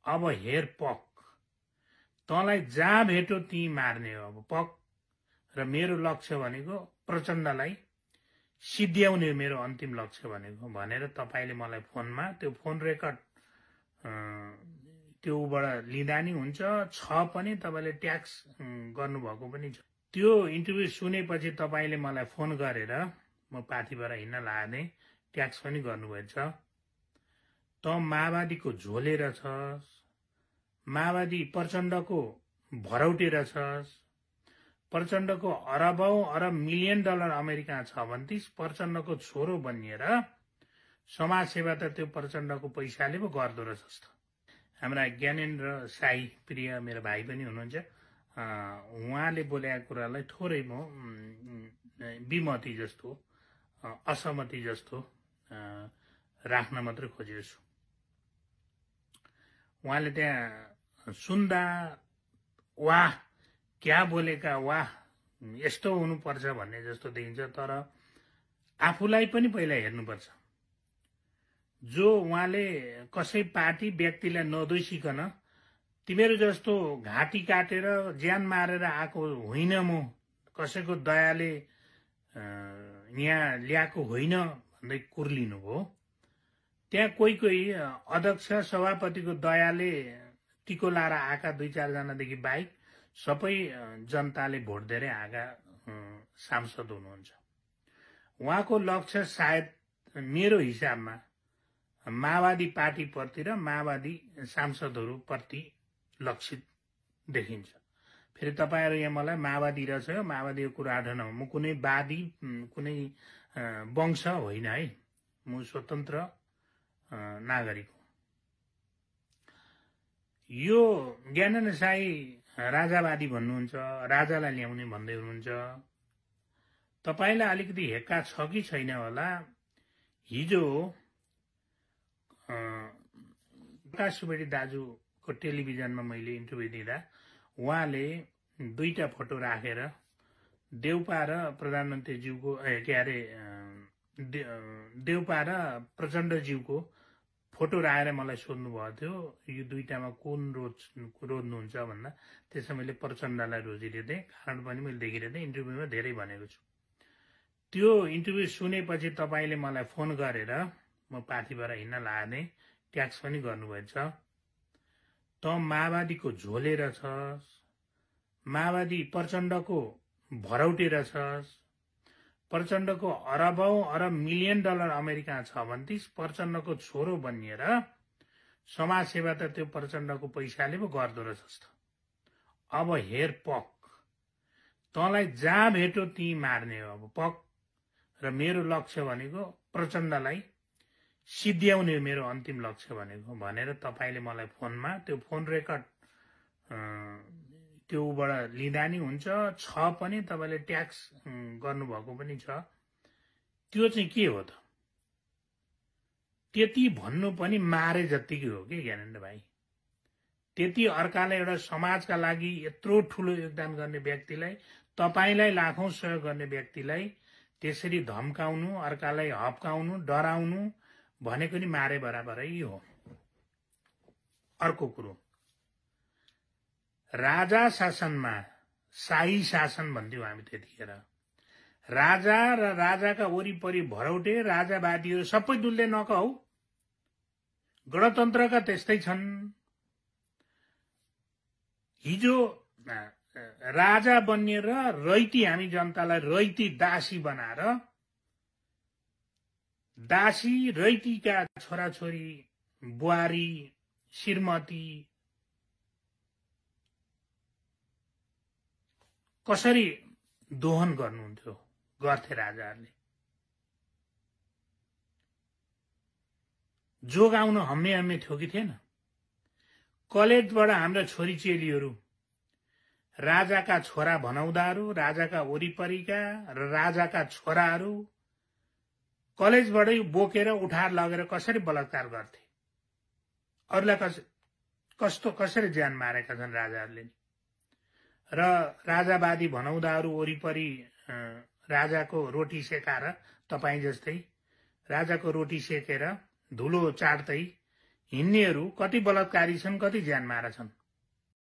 अब हेर पक, तँलाई जहाँ भेट्यो ती मार्ने हो। अब पक। र मेरो लक्ष्य भनेको प्रचण्डलाई सिद्ध्याउने मेरो अन्तिम लक्ष्य भनेको भनेर तपाईले मलाई फोनमा त्यो फोन रेकर्ड त्यो उबाट लिँदा नि हुन्छ छ पनि तपाईले ट्याक्स गर्नुभएको पनि छ। त्यो इन्टरभ्यू सुनेपछि तपाईले मलाई फोन गरेर म पाथीबाट हिँड्न लाग्ने ट्याक्स पनि गर्नुभएछ। त माओवादीको झोलेर छस्, माओवादी प्रचण्डको भरौटेर छस्, प्रचण्डको अरबौं अरब मिलियन डलर अमेरिका छ भन्थिस्, प्रचण्डको छोरो बनिएर समाजसेवा त त्यो प्रचण्डको पैसाले पो गर्दो रहेछस् त। हाम्रा ज्ञानेन्द्र साई प्रिय मेरो भाइ पनि हुनुहुन्छ, उहाँले बोलेको कुरालाई थोरै म विमति जस्तो असहमति जस्तो राख्न मात्रै खोजेको छु। उहाँले त्यहाँ सुन्दा वाह क्या बोलेका, वाह यस्तो हुनुपर्छ भन्ने जस्तो देखिन्छ। तर आफूलाई पनि पहिला हेर्नुपर्छ। जो उहाँले कसै पार्टी व्यक्तिलाई नदोषिकन तिमीहरू जस्तो घाँटी काटेर ज्यान मारेर आएको होइन, म कसैको दयाले यहाँ ल्याएको होइन भन्दै कुर्लिनु भयो। त्यहाँ कोही कोही अध्यक्ष सभापतिको दयाले टिको लाएर आएका 2-4 जनादेखि बाहेक सबै जनताले भोट दिएर आएका सांसद हुनुहुन्छ। उहाँको लक्ष्य सायद मेरो हिसाबमा माओवादी पार्टीप्रति र माओवादी सांसदहरूप्रति लक्षित देखिन्छ। फेरि तपाईहरु यहाँ मलाई माओवादी रहेछ, माओवादीको कुरा आठ न, म कुनै वादी कुनै वंश होइन है, म स्वतन्त्र नागरिक हो। यो ज्ञानेन्द्र साई राजावादी भन्नुहुन्छ, राजालाई ल्याउने भन्दै हुनुहुन्छ। तपाईलाई अलिकति हेक्का छ कि छैन होला। हिजो प्रकाश सुवेदी दाजुको टेलिभिजनमा मैले इन्टरभ्यू दिँदा उहाँले 2टा फोटो राखेर देउपा र प्रधानमन्त्रीज्यूको के अरे देउपा र प्रचण्डज्यूको फोटो राखेर मलाई सोध्नु भएको थियो, यो 2टामा कुन रोज्नुहुन्छ भन्दा त्यसमा मैले प्रचण्डलाई रोजिदिएको थिएँ। कारण पनि मैले देखिरहेको थिएँ, इन्टरभ्यूमा धेरै भनेको छु। त्यो इन्टरभ्यू सुनेपछि तपाईले मलाई फोन गरेर म पाथीबाट हिँड्न लाग्ने ट्याक्स पनि गर्नुभएछ। त माओवादीको झोलेर छस्, माओवादी प्रचण्डको भरौटेर छस्, प्रचण्डको अरबौं अरब मिलियन डलर अमेरिका छ भन्थिस्, प्रचण्डको छोरो बनिएर समाजसेवा त त्यो प्रचण्डको पैसाले पो गर्दो रहेछस् त। अब हेर पक, तँलाई जहाँ भेट्यो ती मार्ने हो। अब पक। र मेरो लक्ष्य भनेको प्रचण्डलाई सिद्ध्याउने मेरो अन्तिम लक्ष्य भनेको भनेर तपाईले मलाई फोनमा त्यो फोन रेकर्ड त्यो उबाट लिँदा नि हुन्छ छ पनि तपाईले ट्याक्स गर्नुभएको पनि छ। त्यो चाहिँ के हो त? त्यति भन्नु पनि मारे जतिकै हो कि ज्ञानेन्द्र भाइ। त्यति अर्कालाई एउटा समाजका लागि यत्रो ठुलो योगदान गर्ने व्यक्तिलाई, तपाईलाई लाखौं सहयोग गर्ने व्यक्तिलाई त्यसरी धम्काउनु, अर्कालाई हप्काउनु, डराउनु भनेको नि मारे बराबरै हो। अर्को कुरो, राजा शासनमा शाही शासन भन्थ्यौं हामी त्यतिखेर। राजा र राजाका वरिपरि भरौटे राजावादीहरू सबै दुल्ले नका हौ। गणतन्त्रका त्यस्तै छन्। हिजो राजा बनिएर रैती हामी जनतालाई रैती दासी बनाएर दासी रैतीका छोराछोरी बुहारी श्रीमती कसरी दोहन गर्नुहुन्थ्यो गर्थे राजाहरूले। जोगाउन हम्मे हम्मे थियो कि थिएन? कलेजबाट हाम्रा छोरी चेलीहरू राजाका छोरा भनाउँदाहरू, राजाका वरिपरिका र राजाका छोराहरू कलेजबाटै बोकेर उठाएर लगेर कसरी बलात्कार गर्थे, अरूलाई कसरी ज्यान मारेका छन् राजाहरूले। र राजावादी भनाउँदाहरू वरिपरि राजाको रोटी सेकाएर, तपाईँ जस्तै राजाको रोटी सेकेर धुलो चाट्दै हिँड्नेहरू कति बलात्कारी छन्, कति ज्यान मारा छन्।